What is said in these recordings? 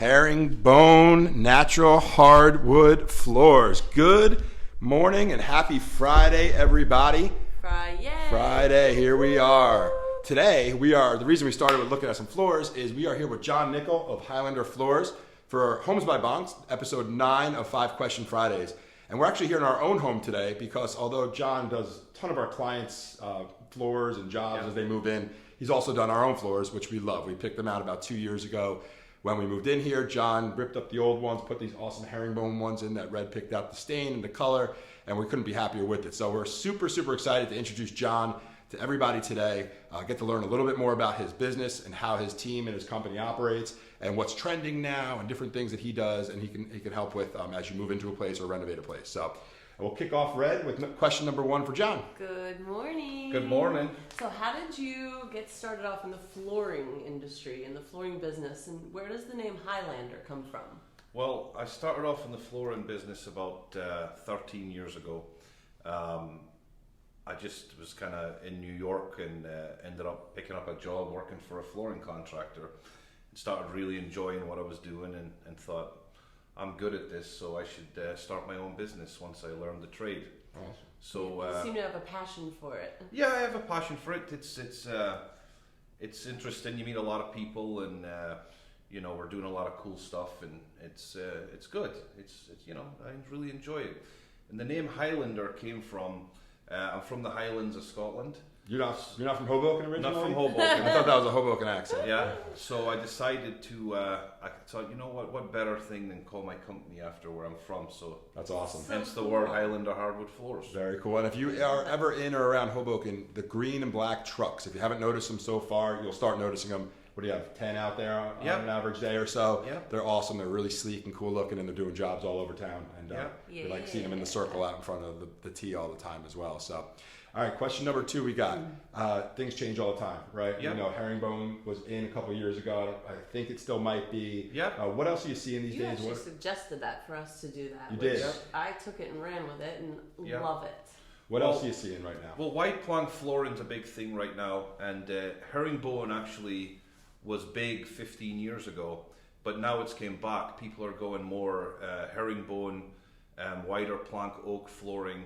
Herringbone Natural Hardwood Floors. Good morning and happy Friday, everybody. Friday, here we are. Today, the reason we started with looking at some floors is we are here with John Nicol of Highlander Floors for Homes by Bonk, episode 9 of 5 Question Fridays. And we're actually here in our own home today because although John does a ton of our clients' floors and jobs as they move in, he's also done our own floors, which we love. We picked them out about 2 years ago. When we moved in here, John ripped up the old ones, put these awesome herringbone ones in that Red picked out the stain and the color, and we couldn't be happier with it. So we're super, super excited to introduce John to everybody today, get to learn a little bit more about his business and how his team and his company operates and what's trending now and different things that he does and he can help with as you move into a place or renovate a place. So we'll kick off, Red, with question number 1 for John. Good morning. Good morning. So how did you get started off in the flooring industry, in the flooring business, and where does the name Highlander come from? Well, I started off in the flooring business about 13 years ago. I just was kind of in New York and ended up picking up a job working for a flooring contractor. Started really enjoying what I was doing and thought, I'm good at this, so I should start my own business once I learned the trade. Awesome. So you seem to have a passion for it. Yeah, I have a passion for it. It's interesting. You meet a lot of people, and we're doing a lot of cool stuff, and it's good. It's I really enjoy it. And the name Highlander came from. I'm from the Highlands of Scotland. You're not from Hoboken originally? Not from Hoboken. I thought that was a Hoboken accent. Yeah. So I decided to. I thought, what better thing than call my company after where I'm from? So that's awesome. Hence the word Highlander Hardwood Floors. Very cool. And if you are ever in or around Hoboken, the green and black trucks, if you haven't noticed them so far, you'll start noticing them. What do you have, 10 out there on an average day or so? Yep. They're awesome. They're really sleek and cool looking, and they're doing jobs all over town. And we like seeing them in the circle out in front of the T all the time as well. So, all right, question number 2 we got. Things change all the time, right? Yep. Herringbone was in a couple years ago. I think it still might be. Yep. What else are you seeing these days? You actually suggested that for us to do that. You did. Yep. I took it and ran with it and love it. What else are you seeing right now? Well, white plank flooring's a big thing right now, and herringbone actually was big 15 years ago, but now it's came back. People are going more herringbone, wider plank oak flooring.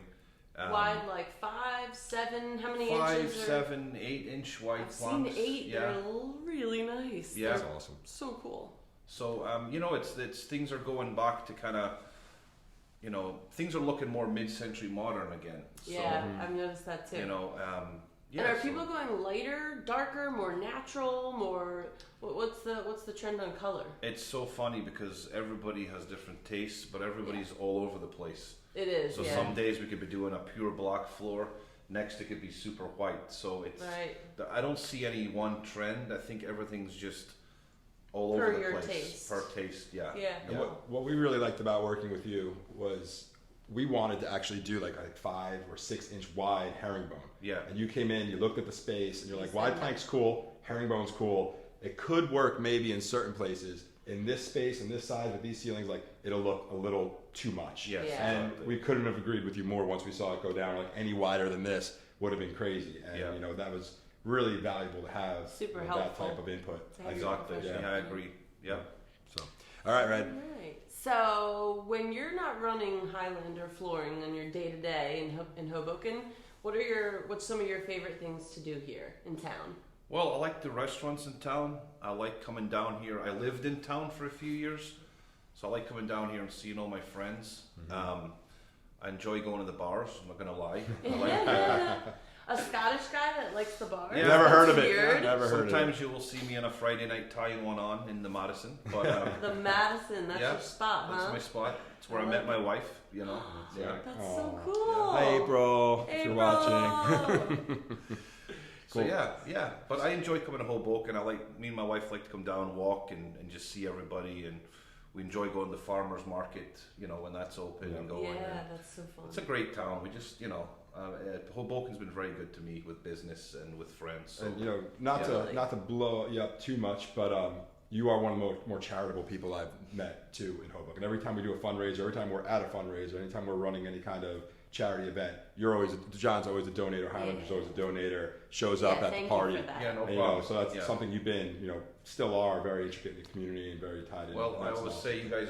Wide, like 5, 7, how many 5, inches? 7, 8 inch wide I've planks. seen 8. Yeah. They're really nice. Yeah, that's awesome. So cool. So it's things are going back to kind of, things are looking more mid-century modern again. Yeah, I've noticed that too. Yeah, and are people going lighter, darker, more natural, more? What's the trend on color? It's so funny because everybody has different tastes, but everybody's all over the place. It is. So some days we could be doing a pure black floor. Next it could be super white. So it's right. I don't see any one trend. I think everything's just all per over the your place. Taste. Per taste. Yeah. Yeah. And what we really liked about working with you was we wanted to actually do like a 5 or 6 inch wide herringbone. Yeah. And you came in, you looked at the space, and you're like, wide plank's cool, herringbone's cool. It could work maybe in certain places. In this space, in this size, with these ceilings, like it'll look a little too much. Yes. Yeah. And we couldn't have agreed with you more once we saw it go down. Like any wider than this would have been crazy. And that was really valuable to have Super that helpful. type of input. Exactly. Yeah, I agree. Yeah. So, all right, Red. All right. So when you're not running Highlander flooring on your day to day in Hoboken, what's some of your favorite things to do here in town? Well, I like the restaurants in town. I like coming down here. I lived in town for a few years, so I like coming down here and seeing all my friends. Mm-hmm. I enjoy going to the bars, I'm not going to lie. I like A Scottish guy that likes the bars? Yeah. Never heard of it. Weird. Never heard of it. Sometimes you will see me on a Friday night tying one on in the Madison. But, The Madison, that's your spot, huh? That's my spot. It's where I met my wife, Yeah. That's so cool. Hi, April, if you're watching. So yeah. But I enjoy coming to Hoboken. Me and my wife like to come down, walk, and just see everybody. And we enjoy going to the farmers market, when that's open and going. Yeah, that's so fun. It's a great town. We just, Hoboken's been very good to me with business and with friends. So, and not to blow you up too much, but you are one of the more charitable people I've met too in Hoboken. Every time we do a fundraiser, every time we're at a fundraiser, anytime we're running any kind of charity event, John's always a donator, Highlander's always a donator, shows up at the party. Yeah, no and, problem. So that's something you've been, still are very intricate in the community and very tied in. Well, I always say you guys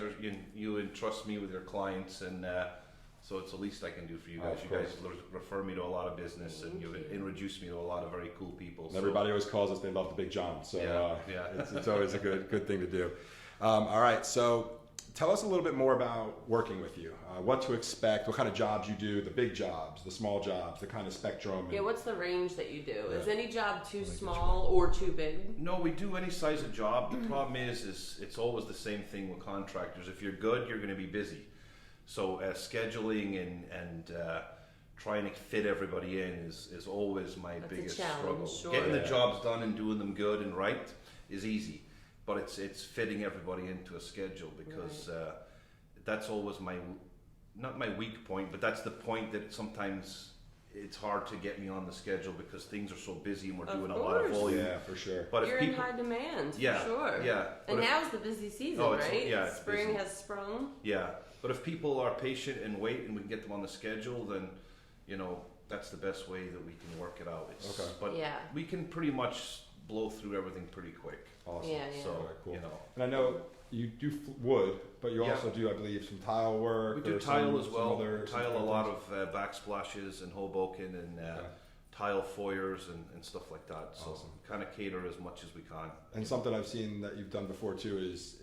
you entrust me with your clients, and so it's the least I can do for you guys. You guys refer me to a lot of business, and you've introduced me to a lot of very cool people. And everybody always calls us, they love the Big John. So it's always a good thing to do. All right, so tell us a little bit more about working with you. What to expect, what kind of jobs you do, the big jobs, the small jobs, the kind of spectrum. Yeah, what's the range that you do? Yeah. Is any job too small or too big? No, we do any size of job. The problem is it's always the same thing with contractors. If you're good, you're going to be busy. So scheduling and trying to fit everybody in is always my biggest struggle. Sure. Getting the jobs done and doing them good and right is easy, but it's fitting everybody into a schedule, because that's always not my weak point, but that's the point that sometimes it's hard to get me on the schedule because things are so busy and we're doing a lot of volume. Yeah, for sure. But you're in high demand, for sure. Yeah. And now's the busy season, right? Yeah, spring has sprung. Yeah. But if people are patient and wait and we can get them on the schedule, then, that's the best way that we can work it out. But we can pretty much blow through everything pretty quick. Awesome. Yeah. So cool. And I know you do wood, but you also do, I believe, some tile work. We do tile as well. Tile a lot of backsplashes in Hoboken and tile foyers and stuff like that. So kind of cater as much as we can. And something I've seen that you've done before too is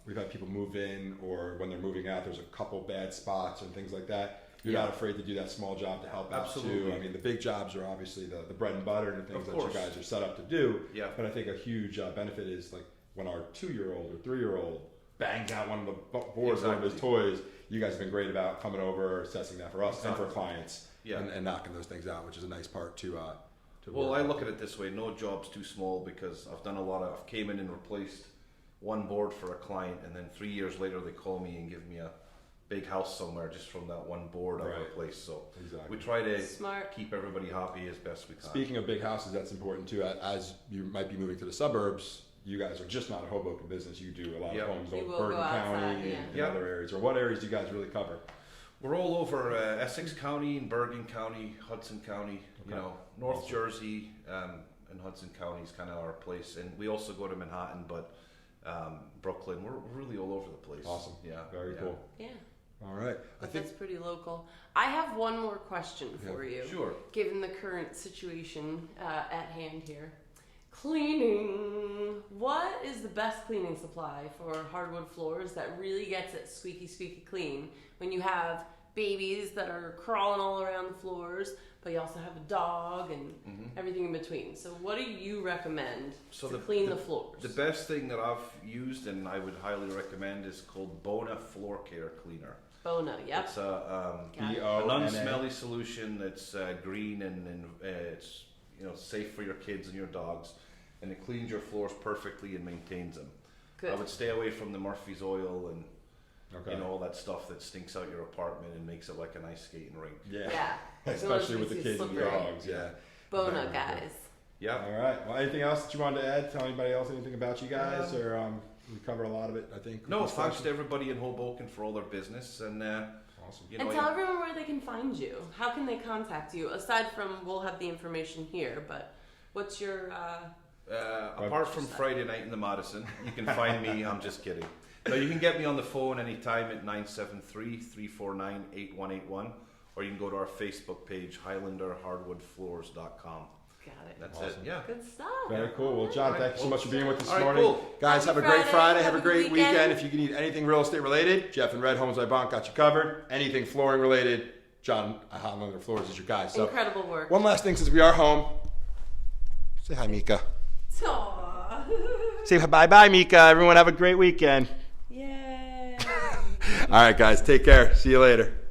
we've had people move in, or when they're moving out, there's a couple bad spots and things like that. You're not afraid to do that small job to help out too. I mean, the big jobs are obviously the bread and butter and the things that you guys are set up to do. Yeah. But I think a huge benefit is like when our 2-year-old or 3-year-old bangs out one of the boards, one of his toys, you guys have been great about coming over, assessing that for us and for clients, and knocking those things out, which is a nice part to well, I look at it this way: no job's too small, because I've done I've came in and replaced one board for a client, and then 3 years later they call me and give me a big house somewhere just from that one board I replaced. So we try to keep everybody happy as best we can. Speaking of big houses, that's important too. As you might be moving to the suburbs, you guys are just not a Hoboken business. You do a lot of homes in Bergen County and other areas. Or what areas do you guys really cover? We're all over Essex County and Bergen County, Hudson County, North Jersey and Hudson County is kind of our place. And we also go to Manhattan, but Brooklyn, we're really all over the place. Awesome. Yeah. Very cool. Yeah. All right. That's pretty local. I have one more question for you. Sure. Given the current situation at hand here. Cleaning. What is the best cleaning supply for hardwood floors that really gets it squeaky, squeaky clean when you have babies that are crawling all around the floors, but you also have a dog and everything in between? So what do you recommend to clean the floors? The best thing that I've used and I would highly recommend is called Bona Floor Care Cleaner. Bona, yep. It's an unsmelly solution that's green and it's safe for your kids and your dogs, and it cleans your floors perfectly and maintains them. Good. I would stay away from the Murphy's oil and all that stuff that stinks out your apartment and makes it like a nice skating rink. Yeah. Especially with the kids and the dogs. Yeah. Bona, guys. Yeah. All right. Well, anything else that you wanted to add? Tell anybody else anything about you guys, or we covered a lot of it, I think. No, thanks to everybody in Hoboken for all their business, and awesome. And tell everyone where they can find you. How can they contact you? Aside from, we'll have the information here, but what's your apart from Friday night in the Madison, you can find me. I'm just kidding. No, you can get me on the phone anytime at 973-349-8181, or you can go to our Facebook page, HighlanderHardwoodFloors.com. Got it. That's it. Yeah. Good stuff. Very cool. Well, John, thank you so much for being with us this right, morning. Cool. Guys, have a great Friday. Have a great weekend. If you need anything real estate related, Jeff and Red Homes by Bonk got you covered. Anything flooring related, John Highlander Floors is your guy. So, incredible work. One last thing since we are home. Say hi, Mika. Aww. Say bye-bye, Mika. Everyone have a great weekend. Yay. All right, guys. Take care. See you later.